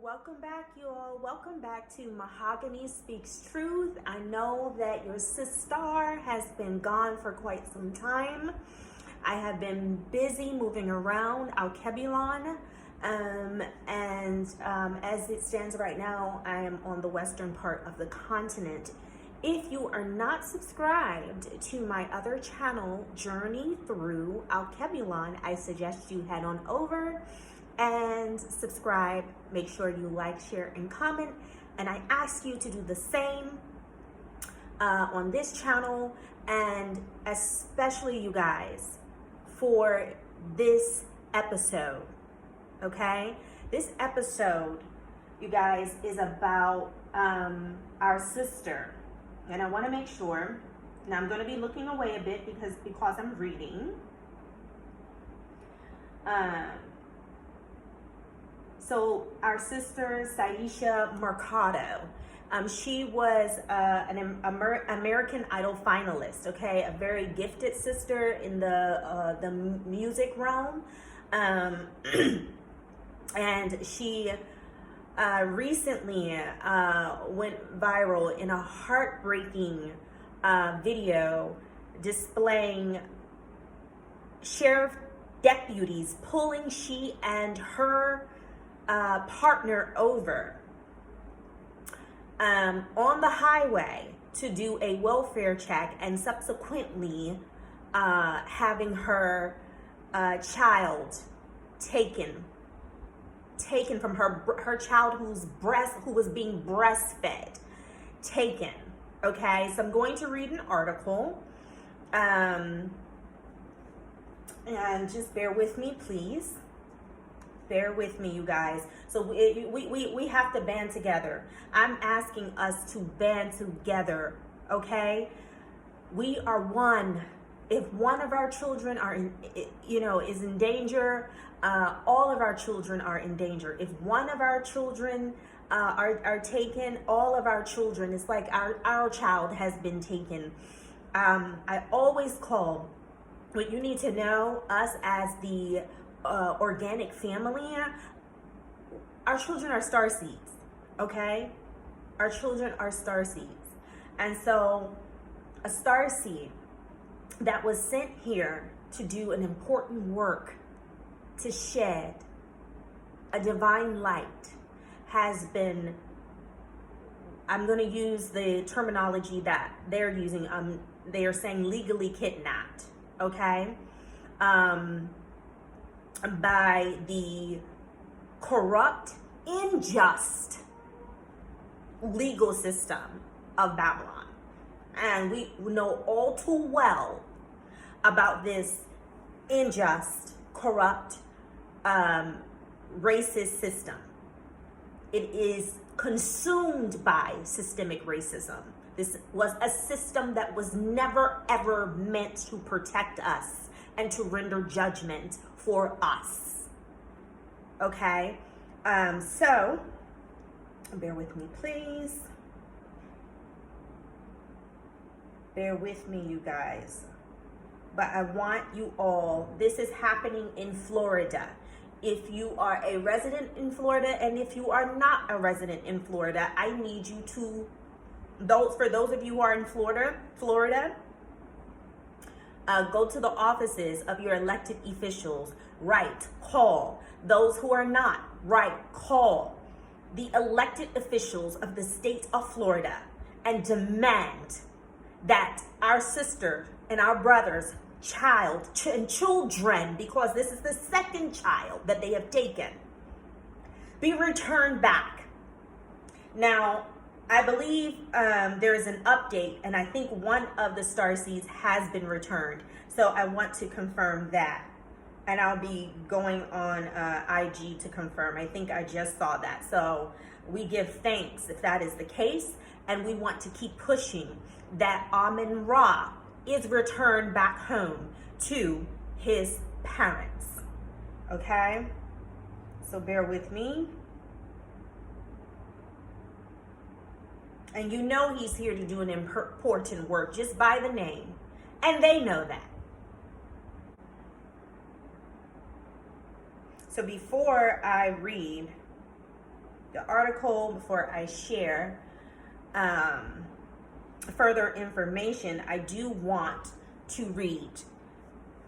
welcome back, you all. Welcome back to Mahogany Speaks Truth. I know that your sister has been gone for quite some time. I have been busy moving around Alkebulan, as it stands right now, I am on the western part of the continent. If you are not subscribed to my other channel, Journey Through Alkebulan, I suggest you head on over and subscribe. Make sure you like, share, and comment. And I ask you to do the same on this channel, and especially you guys for this episode, okay? This episode, you guys, is about our sister. And I want to make sure, now I'm going to be looking away a bit because I'm reading. So our sister, Syesha Mercado, she was an American Idol finalist, okay? A very gifted sister in the music realm. And she recently went viral in a heartbreaking video displaying sheriff deputies pulling she and her partner over on the highway to do a welfare check, and subsequently having her child taken from her child who was being breastfed, taken. Okay, so I'm going to read an article, and just bear with me, please. Bear with me, you guys. So we have to band together. I'm asking us to band together, okay? We are one. If one of our children is in danger, all of our children are in danger. If one of our children are taken, all of our children, it's like our child has been taken. I always call, what you need to know, us as the organic family, our children are starseeds, okay? Our children are starseeds. And so a starseed that was sent here to do an important work, to shed a divine light, has been, I'm going to use the terminology that they're using, they are saying legally kidnapped, okay? By the corrupt, unjust legal system of Babylon. And we know all too well about this unjust, corrupt, racist system. It is consumed by systemic racism. This was a system that was never ever meant to protect us and to render judgment for us. Okay? So, bear with me, please. Bear with me, you guys. But I want you all, this is happening in Florida. If you are a resident in Florida, and if you are not a resident in Florida, I need you to, for those of you who are in Florida, go to the offices of your elected officials, write, call. Those who are not, write, call the elected officials of the state of Florida and demand that our sister and our brother's child and children, because this is the second child that they have taken, be returned back. Now, I believe there is an update, and I think one of the starseeds has been returned. So I want to confirm that. And I'll be going on IG to confirm. I think I just saw that. So we give thanks if that is the case. And we want to keep pushing that Amun Ra is returned back home to his parents. Okay? So bear with me. And you know he's here to do an important work just by the name. And they know that. So before I read the article before I share further information. I do want to read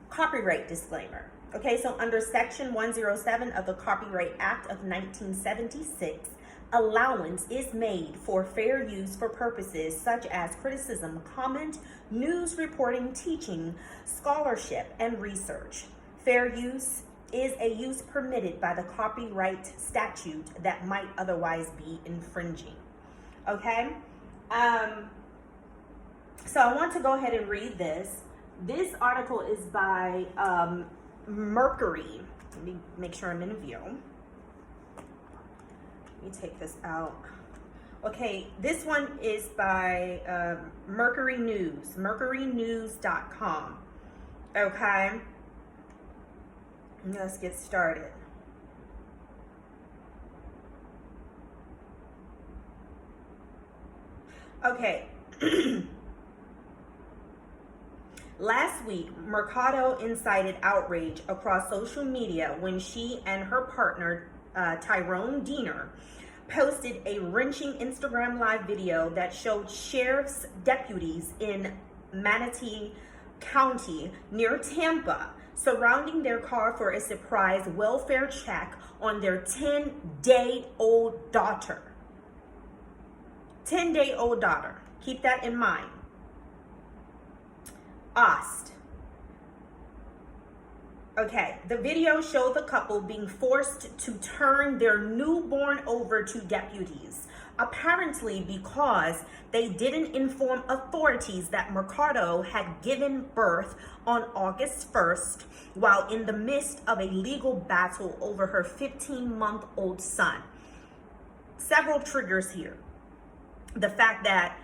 copyright disclaimer. Okay, so under Section 107 of the Copyright Act of 1976, allowance is made for fair use for purposes such as criticism, comment, news reporting, teaching, scholarship, and research. Fair use is a use permitted by the copyright statute that might otherwise be infringing. Okay? So I want to go ahead and read this. This article is by Mercury. Let me make sure I'm in view. Let me take this out. Okay, this one is by Mercury News, mercurynews.com. Okay, let's get started. Okay. Last week, Mercado incited outrage across social media when she and her partner, Tyrone Diener, posted a wrenching Instagram Live video that showed sheriff's deputies in Manatee County near Tampa surrounding their car for a surprise welfare check on their 10-day-old daughter. 10-day-old daughter. Keep that in mind. Ost. Okay, the video showed the couple being forced to turn their newborn over to deputies, apparently because they didn't inform authorities that Mercado had given birth on August 1st while in the midst of a legal battle over her 15-month-old son. Several triggers here. The fact that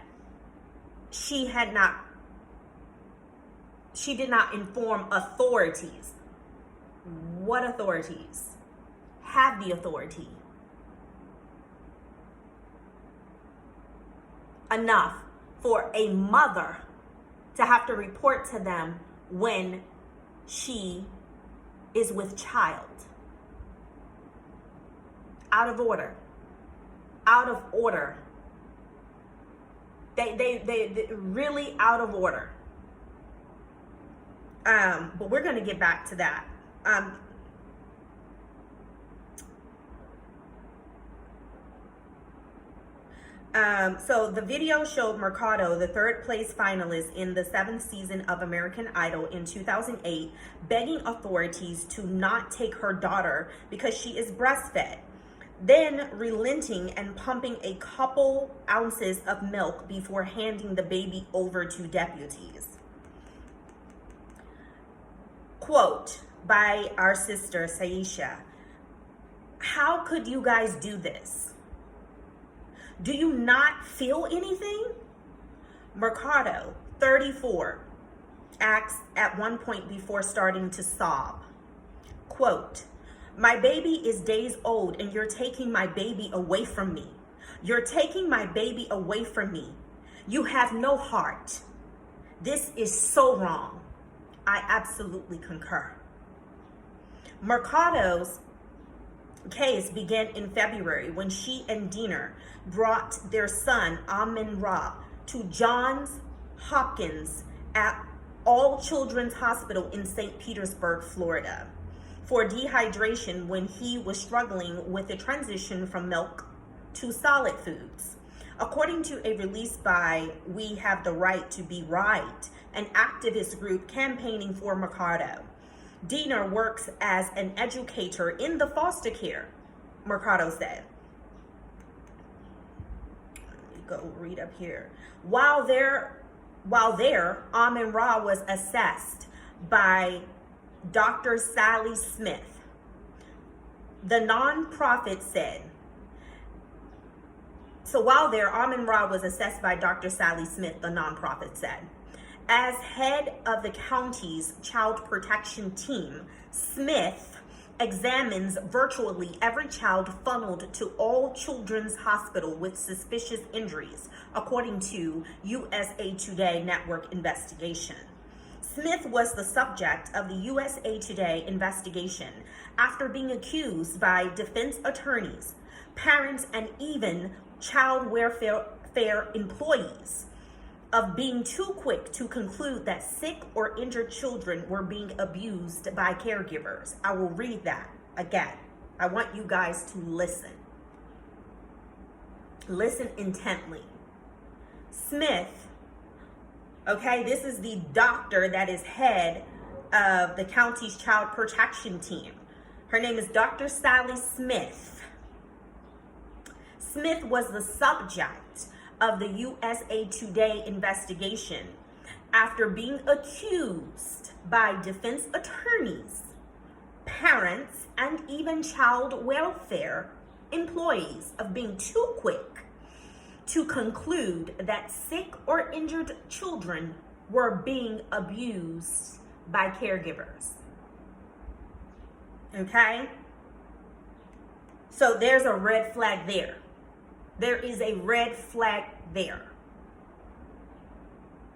she did not inform authorities. What authorities? Have the authority. Enough for a mother to have to report to them when she is with child. Out of order. Out of order. They really out of order. But we're going to get back to that. So the video showed Mercado, the third place finalist in the 7th season of American Idol in 2008, begging authorities to not take her daughter because she is breastfed, then relenting and pumping a couple ounces of milk before handing the baby over to deputies. Quote by our sister Syesha: "How could you guys do this? Do you not feel anything?" Mercado, 34, asks at one point before starting to sob. Quote, "My baby is days old and you're taking my baby away from me. You're taking my baby away from me. You have no heart. This is so wrong. I absolutely concur." Mercado's case began in February when she and Diener brought their son, Amin-Ra, to Johns Hopkins at All Children's Hospital in St. Petersburg, Florida, for dehydration when he was struggling with the transition from milk to solid foods. According to a release by We Have the Right to Be Right, an activist group campaigning for Mercado, Diener works as an educator in the foster care, Mercado said. Let me go read up here. While there, Amin-Ra was assessed by Dr. Sally Smith. The nonprofit said, while there, Amin-Ra was assessed by Dr. Sally Smith, the nonprofit said. As head of the county's child protection team, Smith examines virtually every child funneled to All Children's Hospital with suspicious injuries, according to USA Today network investigation. Smith was the subject of the USA Today investigation after being accused by defense attorneys, parents, and even child welfare employees of being too quick to conclude that sick or injured children were being abused by caregivers. I will read that again. I want you guys to listen. Listen intently. Smith, okay, this is the doctor that is head of the county's child protection team. Her name is Dr. Sally Smith. Smith was the subject of the USA Today investigation after being accused by defense attorneys, parents, and even child welfare employees of being too quick to conclude that sick or injured children were being abused by caregivers. Okay? So there's a red flag there. There is a red flag there.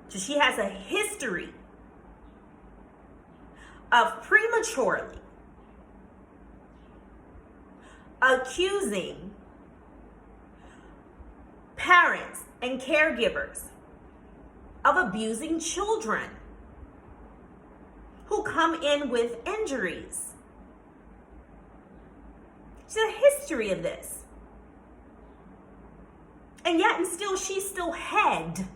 So she has a history of prematurely accusing parents and caregivers of abusing children who come in with injuries. There's a history of this. And yet and still, she's still head.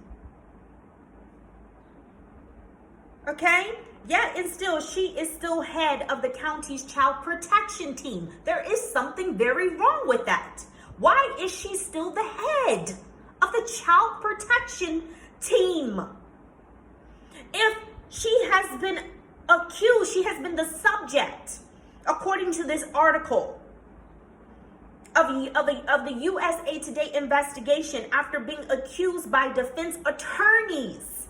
Okay? Yet and still, she is still head of the county's child protection team. There is something very wrong with that. Why is she still the head of the child protection team? If she has been accused, she has been the subject, according to this article, of the USA Today investigation after being accused by defense attorneys,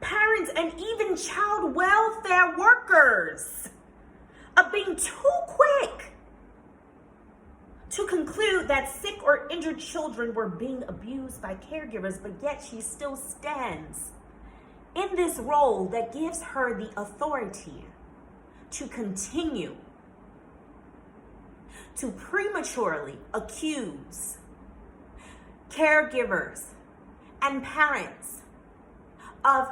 parents, and even child welfare workers of being too quick to conclude that sick or injured children were being abused by caregivers, but yet she still stands in this role that gives her the authority to continue to prematurely accuse caregivers and parents of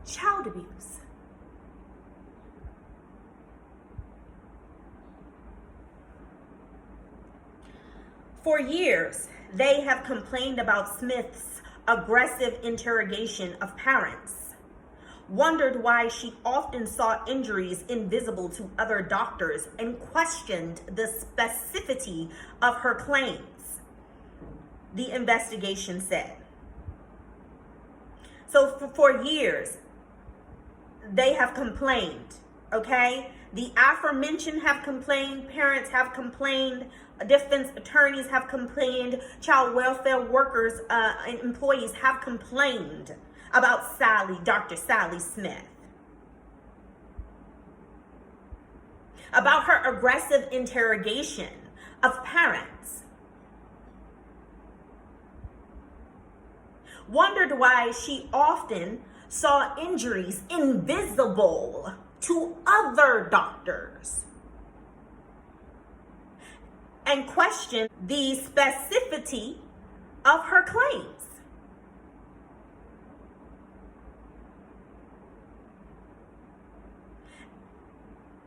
child abuse. For years, they have complained about Smith's aggressive interrogation of parents, wondered why she often saw injuries invisible to other doctors, and questioned the specificity of her claims, the investigation said. So for years, they have complained, okay? The aforementioned have complained, parents have complained, defense attorneys have complained, child welfare workers and employees have complained about Dr. Sally Smith, about her aggressive interrogation of parents, wondered why she often saw injuries invisible to other doctors, and questioned the specificity of her claims.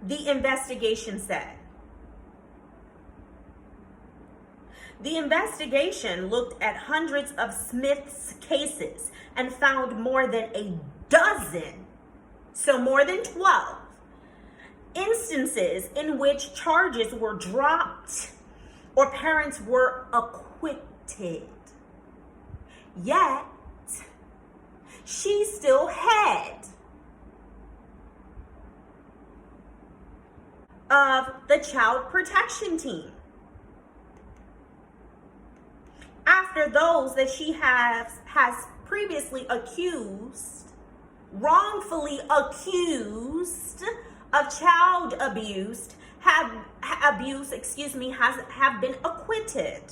The investigation said. The investigation looked at hundreds of Smith's cases and found more than a dozen, so more than 12, instances in which charges were dropped or parents were acquitted. Yet, she still had of the child protection team. After those that she has previously accused, wrongfully accused of child abuse, have been acquitted.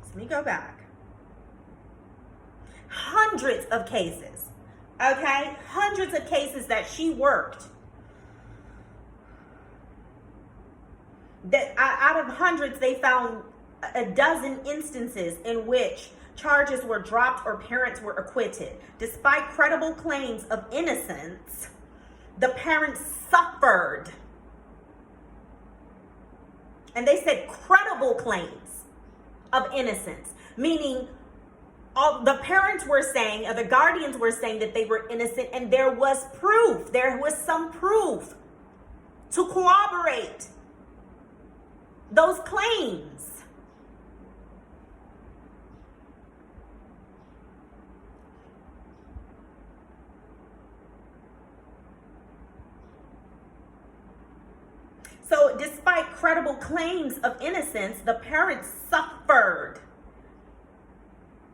Let me go back. Hundreds of cases, okay? Hundreds of cases that she worked That out of hundreds, they found a dozen instances in which charges were dropped or parents were acquitted. Despite credible claims of innocence, the parents suffered. And they said credible claims of innocence, meaning all the parents were saying, or the guardians were saying that they were innocent, and there was proof. There was some proof to corroborate those claims. So despite credible claims of innocence, the parents suffered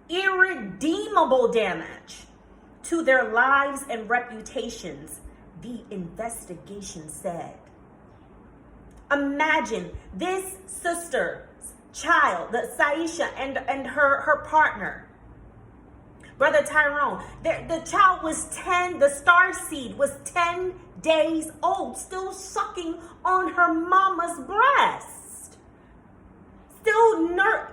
irredeemable damage to their lives and reputations, the investigation said. Imagine this sister's child, the Syesha, and her partner, Brother Tyrone. The child was 10, the star seed was 10 days old, still sucking on her mama's breast, still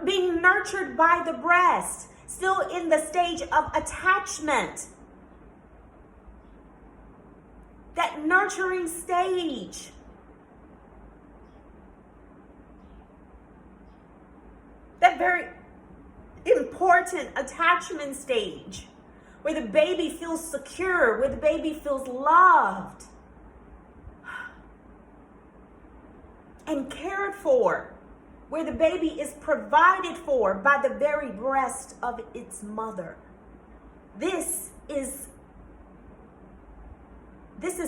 being nurtured by the breast, still in the stage of attachment. That nurturing stage. That very important attachment stage where the baby feels secure, where the baby feels loved and cared for, where the baby is provided for by the very breast of its mother. This is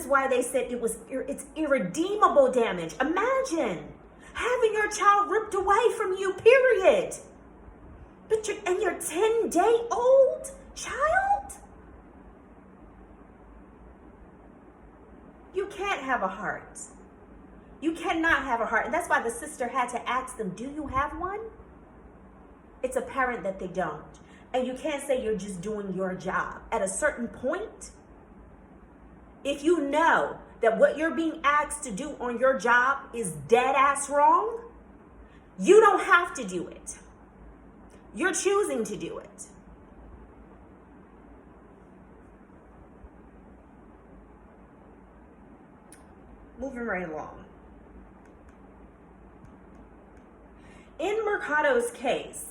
why they said it's irredeemable damage. Imagine having your child ripped away from you, period. And your 10-day-old child? You can't have a heart. You cannot have a heart. And that's why the sister had to ask them, do you have one? It's apparent that they don't. And you can't say you're just doing your job. At a certain point, if you know that what you're being asked to do on your job is dead ass wrong, you don't have to do it. You're choosing to do it. Moving right along. In Mercado's case,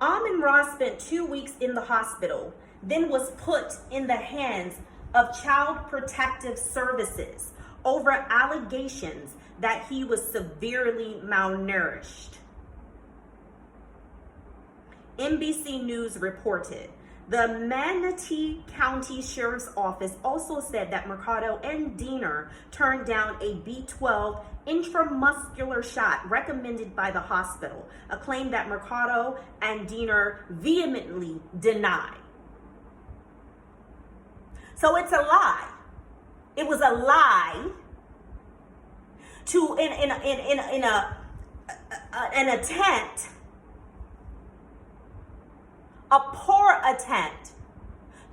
Amin Ross spent 2 weeks in the hospital, then was put in the hands of Child Protective Services over allegations that he was severely malnourished. NBC News reported. The Manatee County Sheriff's Office also said that Mercado and Diener turned down a B12 intramuscular shot recommended by the hospital, a claim that Mercado and Diener vehemently deny. So it's a lie. It was a lie to an attempt, a poor attempt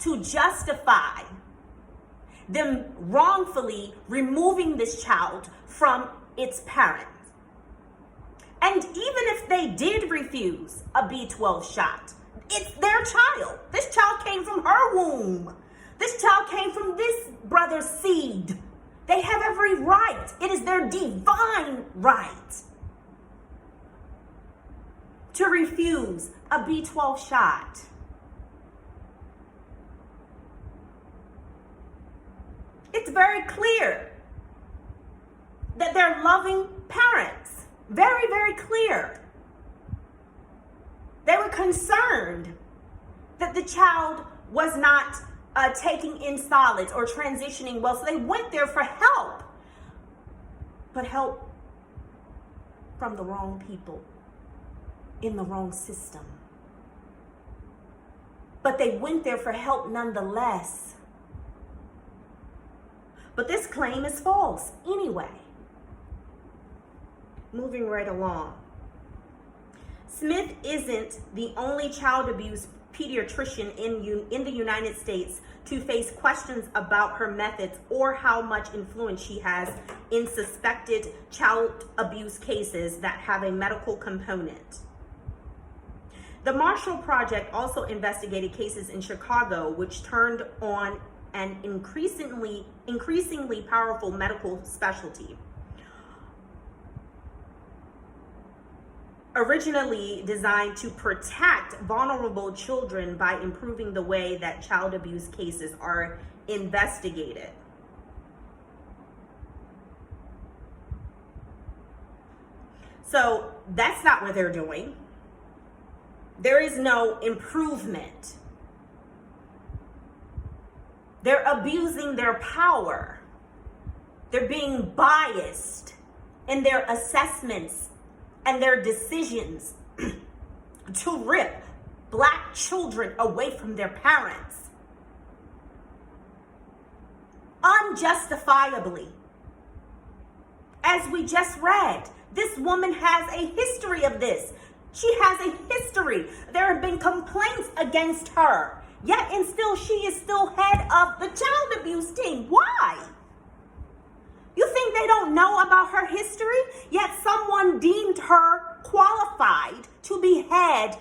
to justify them wrongfully removing this child from its parents. And even if they did refuse a B12 shot, it's their child. This child came from her womb. This child came from this brother's seed. They have every right. It is their divine right to refuse a B12 shot. It's very clear that they're loving parents. Very, very clear. They were concerned that the child was not taking in solids or transitioning well, so they went there for help. But help from the wrong people in the wrong system. But they went there for help nonetheless. But this claim is false anyway. Moving right along. Smith isn't the only child abuse pediatrician in the United States to face questions about her methods or how much influence she has in suspected child abuse cases that have a medical component. The Marshall Project also investigated cases in Chicago which turned on an increasingly powerful medical specialty. Originally designed to protect vulnerable children by improving the way that child abuse cases are investigated. So that's not what they're doing. There is no improvement. They're abusing their power. They're being biased in their assessments and their decisions to rip Black children away from their parents. Unjustifiably. As we just read, this woman has a history of this. She has a history. There have been complaints against her. Yet and still, she is still head of the child abuse team. Why? You think they don't know about her history? Yet someone deemed her qualified to be head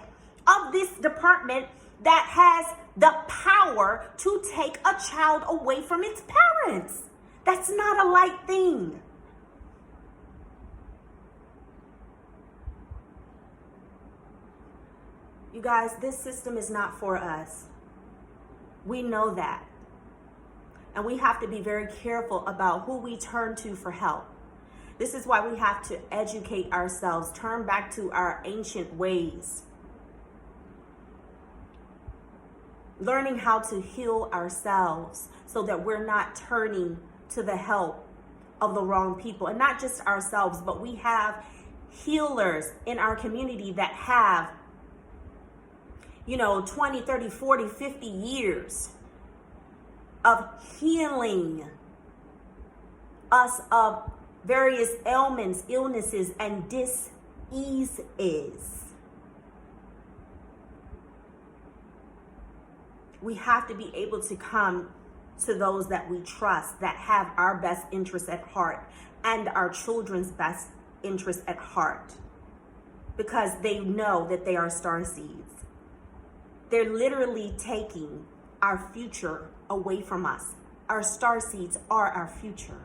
of this department that has the power to take a child away from its parents. That's not a light thing. You guys, this system is not for us. We know that. And we have to be very careful about who we turn to for help. This is why we have to educate ourselves, turn back to our ancient ways. Learning how to heal ourselves so that we're not turning to the help of the wrong people. And not just ourselves, but we have healers in our community that have 20, 30, 40, 50 years of healing us of various ailments, illnesses, and diseases. We have to be able to come to those that we trust, that have our best interests at heart and our children's best interests at heart, because they know that they are starseeds. They're literally taking our future away from us. Our starseeds are our future.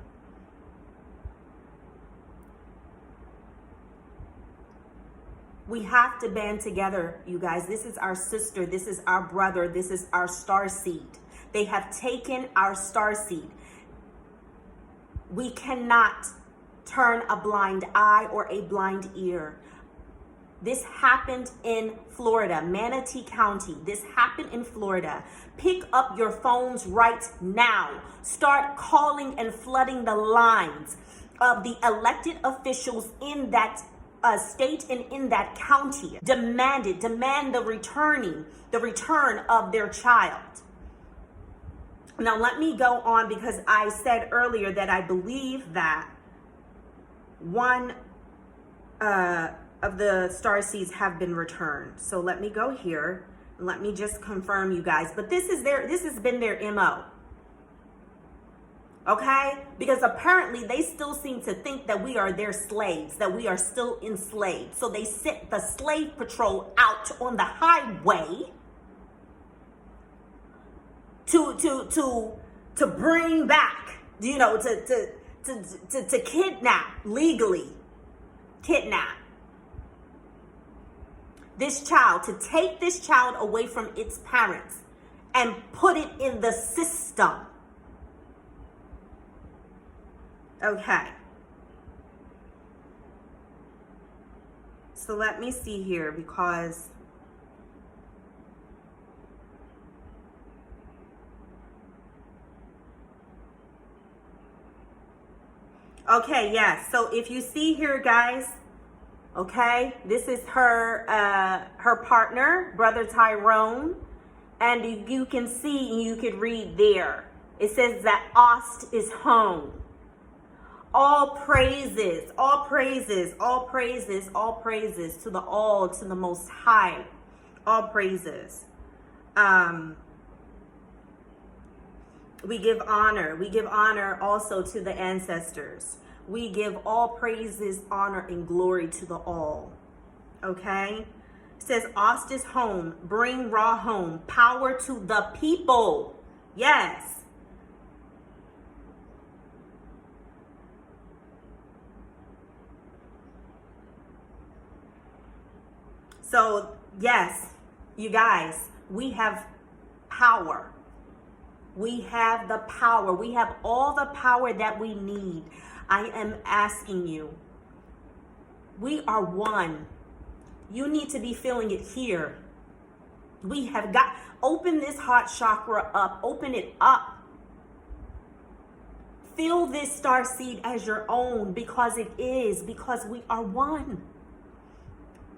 We have to band together, you guys. This is our sister. This is our brother. This is our starseed. They have taken our starseed. We cannot turn a blind eye or a blind ear. This happened in Florida, Manatee County. This happened in Florida. Pick up your phones right now. Start calling and flooding the lines of the elected officials in that state and in that county. Demand the return of their child. Now let me go on, because I said earlier that I believe that one of the starseeds have been returned. So let me go here. Let me just confirm, you guys. But this has been their MO. Okay? Because apparently they still seem to think that we are their slaves, that we are still enslaved. So they sent the slave patrol out on the highway to bring back, to kidnap, legally kidnap this child, to take this child away from its parents and put it in the system. Okay. So let me see here, because okay, yes. So if you see here, guys, okay, this is her partner, Brother Tyrone, and you can see and you can read there. It says that Ost is home. All praises, all praises, all praises, all praises to the Most High. All praises. Um, we give honor. We give honor also to the ancestors. We give all praises, honor, and glory to the all. Okay? It says, Ostis home, bring Ra home, power to the people. Yes. So, yes, you guys, we have power. We have the power. We have all the power that we need. I am asking you, we are one. You need to be feeling it here. We have got, open this heart chakra up, open it up. Feel this star seed as your own, because it is, because we are one.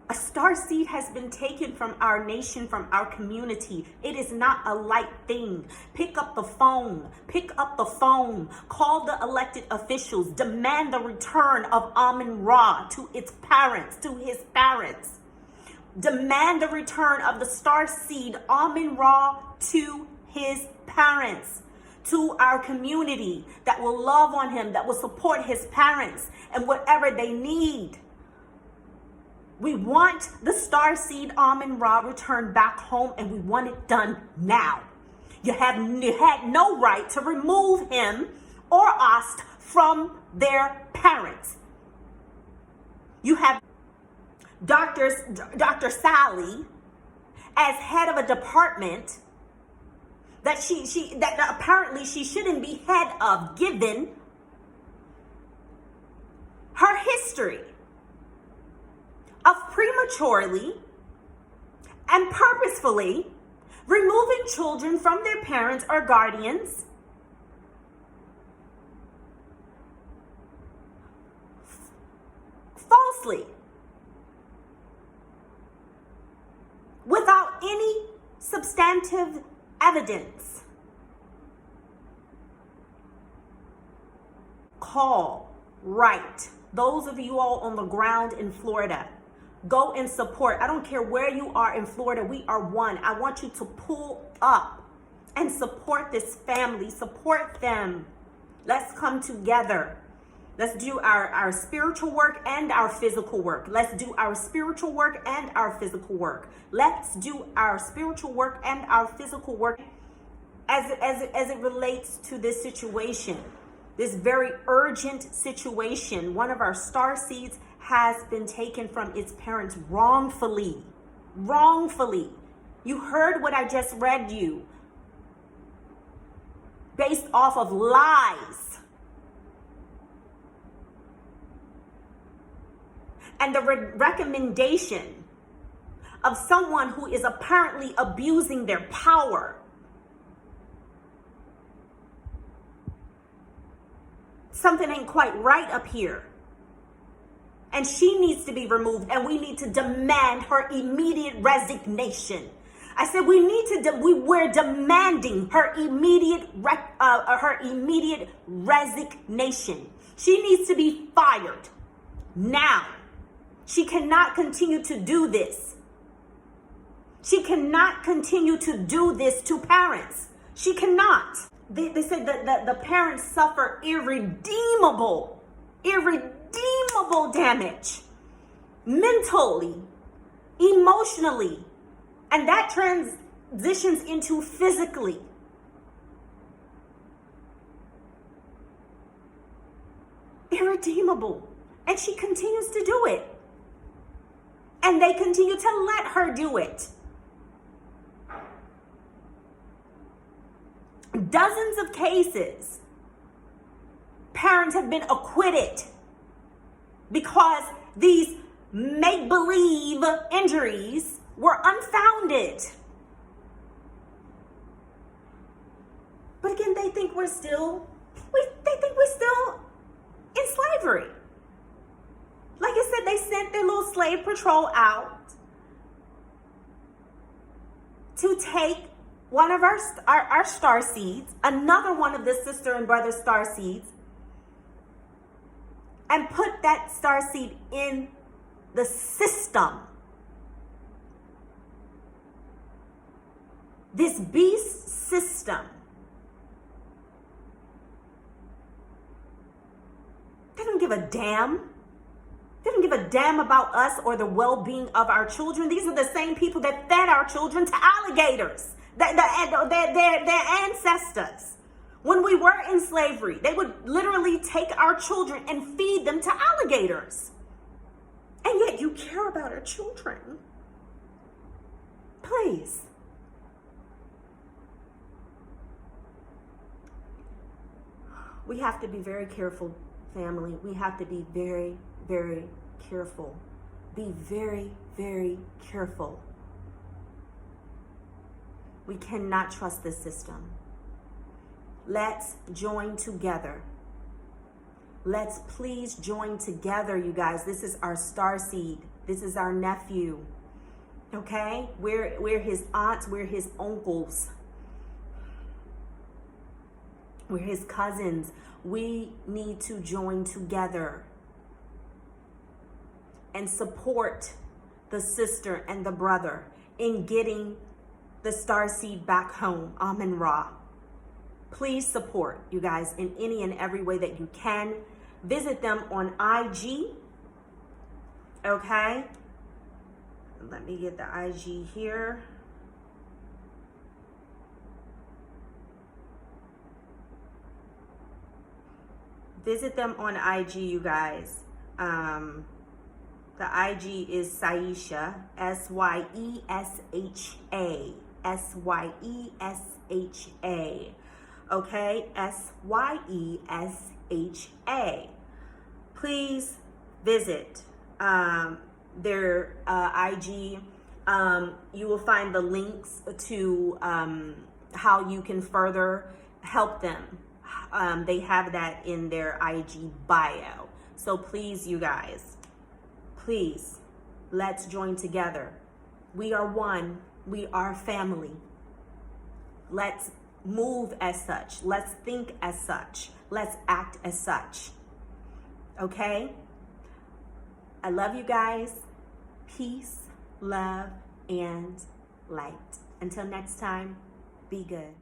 A star seed has been taken from our nation, from our community. It is not a light thing. Pick up the phone. Pick up the phone. Call the elected officials. Demand the return of Amun-Ra to its parents, to his parents. Demand the return of the star seed Amun-Ra to his parents, to our community that will love on him, that will support his parents and whatever they need. We want the star seed Amun-Ra returned back home, and we want it done now. You had no right to remove him or Ost from their parents. You have Dr. Sally as head of a department that that apparently she shouldn't be head of, given her history of prematurely and purposefully removing children from their parents or guardians, falsely, without any substantive evidence. Call, write. Those of you all on the ground in Florida, go and support. I don't care where you are in Florida. We are one. I want you to pull up and support this family. Support them. Let's come together. Let's do our spiritual work and our physical work. Let's do our spiritual work and our physical work. Let's do our spiritual work and our physical work as it relates to this situation, this very urgent situation. One of our star seeds has been taken from its parents wrongfully. Wrongfully. You heard what I just read you. Based off of lies. And the recommendation of someone who is apparently abusing their power. Something ain't quite right up here. And she needs to be removed, and we need to demand her immediate resignation. I said we're demanding her immediate resignation. She needs to be fired now. She cannot continue to do this. She cannot continue to do this to parents. She cannot. They said that the parents suffer irredeemable damage, mentally, emotionally, and that transitions into physically. Irredeemable. And she continues to do it. And they continue to let her do it. Dozens of cases, parents have been acquitted because these make-believe injuries were unfounded. But again, they think we're still in slavery. Like I said, they sent their little slave patrol out to take one of our star seeds, another one of the sister and brother star seeds, and put that star seed in the system. This beast system, they don't give a damn. They don't give a damn about us or the well-being of our children. These are the same people that fed our children to alligators, their ancestors. When we were in slavery, they would literally take our children and feed them to alligators. And yet you care about our children. Please. We have to be very careful, family. We have to be very, very careful. Be very, very careful. We cannot trust this system. Let's join together. Let's please join together, you guys. This is our starseed. This is our nephew. Okay? We're his aunts. We're his uncles. We're his cousins. We need to join together and support the sister and the brother in getting the starseed back home, Amun-Ra. Please support, you guys, in any and every way that you can. Visit them on IG, okay? Let me get the IG here. Visit them on IG, you guys. The IG is Syesha, Syesha, Syesha. Okay, Syesha. Please visit their IG. You will find the links to how you can further help them. They have that in their IG bio. So please, you guys, please, let's join together. We are one. We are family. Let's move as such. Let's think as such. Let's act as such. Okay? I love you guys. Peace, love, and light. Until next time, be good.